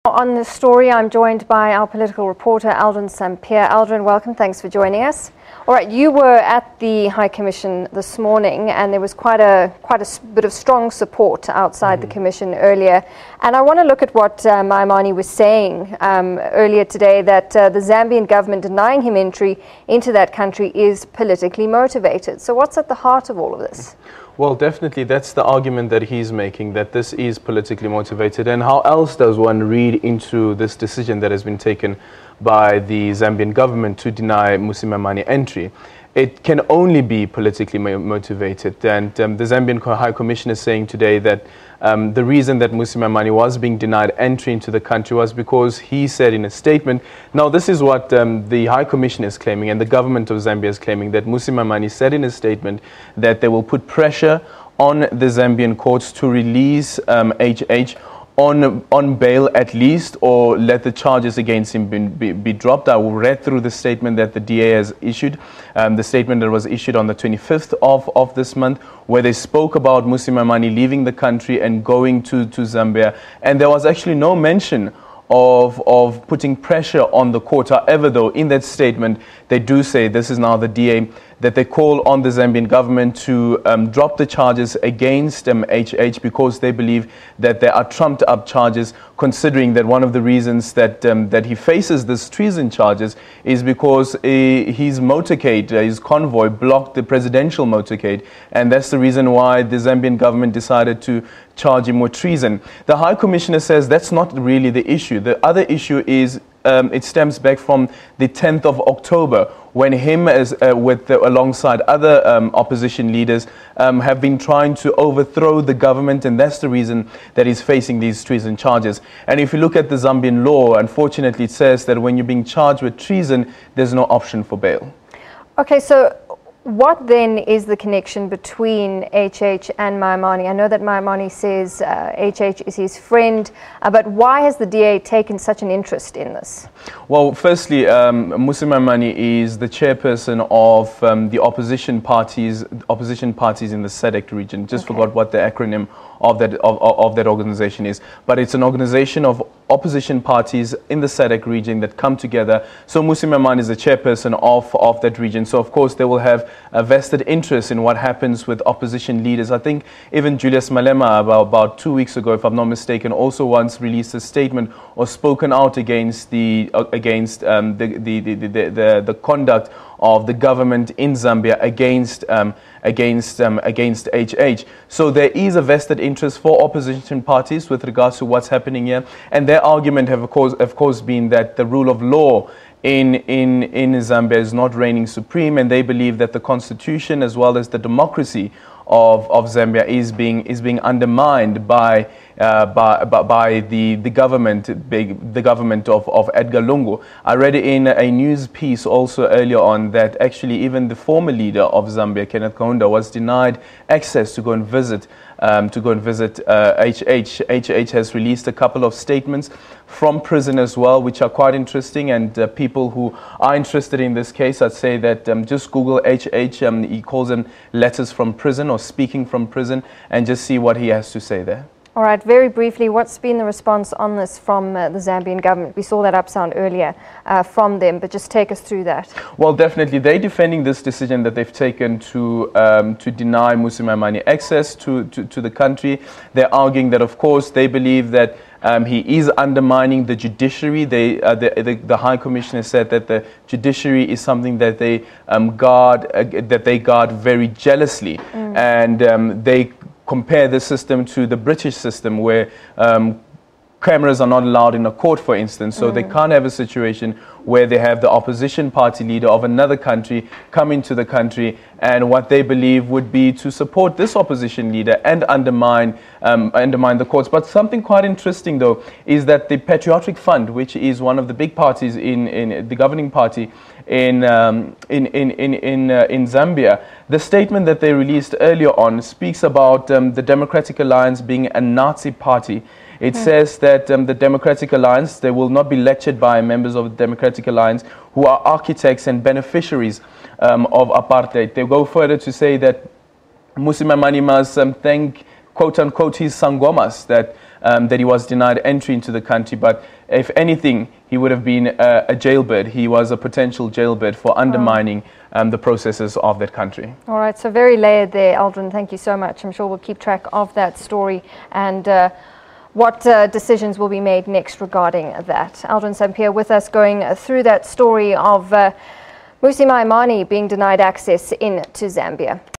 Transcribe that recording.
On this story, I'm joined by our political reporter, Aldrin Sampear. Aldrin, welcome. Thanks for joining us. All right, you were at the High Commission this morning, and there was quite a bit of strong support outside the Commission earlier. And I want to look at what Maimane was saying earlier today, that the Zambian government denying him entry into that country is politically motivated. So what's at the heart of all of this? Well, definitely that's the argument that he's making, that this is politically motivated. And how else does one read into this decision that has been taken by the Zambian government to deny Mmusi Maimane entry? It can only be politically motivated. And the Zambian High Commissioner is saying today that the reason that Mmusi Maimane was being denied entry into the country was because he said in a statement, now this is what the High Commissioner is claiming and the government of Zambia is claiming, that Mmusi Maimane said in a statement that they will put pressure on the Zambian courts to release HH on bail at least, or let the charges against him be dropped. I will read through the statement that the DA has issued, the statement that was issued on the 25th of this month, where they spoke about Mmusi Maimane leaving the country and going to Zambia, and there was actually no mention of putting pressure on the court. However, though, in that statement, they do say, this is now the DA, that they call on the Zambian government to drop the charges against HH because they believe that there are trumped up charges, considering that one of the reasons that that he faces this treason charges is because his motorcade, his convoy, blocked the presidential motorcade, and that's the reason why the Zambian government decided to charge him with treason. The High Commissioner says that's not really the issue. The other issue is it stems back from the 10th of October, when him alongside other opposition leaders have been trying to overthrow the government, and that's the reason that he's facing these treason charges. And if you look at the Zambian law, unfortunately it says that when you're being charged with treason, there's no option for bail. Okay, so what then is the connection between HH and Maimane? I know that Maimane says HH is his friend, but why has the DA taken such an interest in this? Well, firstly, Mmusi Maimane is the chairperson of the opposition parties in the SADC region. Just forgot what the acronym of that organization is, but it's an organization of opposition parties in the SADC region that come together. So Mmusi Maimane is the chairperson of that region. So of course they will have a vested interest in what happens with opposition leaders. I think even Julius Malema about 2 weeks ago, if I'm not mistaken, also once released a statement or spoken out against the conduct of the government in Zambia against HH. So there is a vested interest for opposition parties with regards to what's happening here, and their argument have of course been that the rule of law in Zambia is not reigning supreme, and they believe that the constitution as well as the democracy of Zambia is being undermined by the government of Edgar Lungu. I read in a news piece also earlier on that actually even the former leader of Zambia, Kenneth Kaunda, was denied access to go and visit HH. HH has released a couple of statements from prison as well, which are quite interesting, and people who are interested in this case, I'd say that just Google HH, he calls them letters from prison or speaking from prison, and just see what he has to say there. All right, very briefly, what's been the response on this from the Zambian government? We saw that upsound earlier from them, but just take us through that. Well, definitely, they're defending this decision that they've taken to deny Mmusi Maimane access to the country. They're arguing that, of course, they believe that he is undermining the judiciary. The High Commissioner said that the judiciary is something that they guard very jealously, and they compare the system to the British system, where cameras are not allowed in a court, for instance. So they can't have a situation where they have the opposition party leader of another country come into the country, and what they believe would be to support this opposition leader and undermine the courts. But something quite interesting, though, is that the Patriotic Fund, which is one of the big parties in the governing party in Zambia, the statement that they released earlier on speaks about the Democratic Alliance being a Nazi party. It says that the Democratic Alliance, they will not be lectured by members of the Democratic Alliance who are architects and beneficiaries of apartheid. They go further to say that Mmusi Maimane must thank, quote unquote, his sangomas, that that he was denied entry into the country, but if anything, he would have been a jailbird. He was a potential jailbird for undermining the processes of that country. All right, so very layered there, Aldrin. Thank you so much. I'm sure we'll keep track of that story and what decisions will be made next regarding that. Aldrin Sampear with us going through that story of Mmusi Maimane being denied access into Zambia.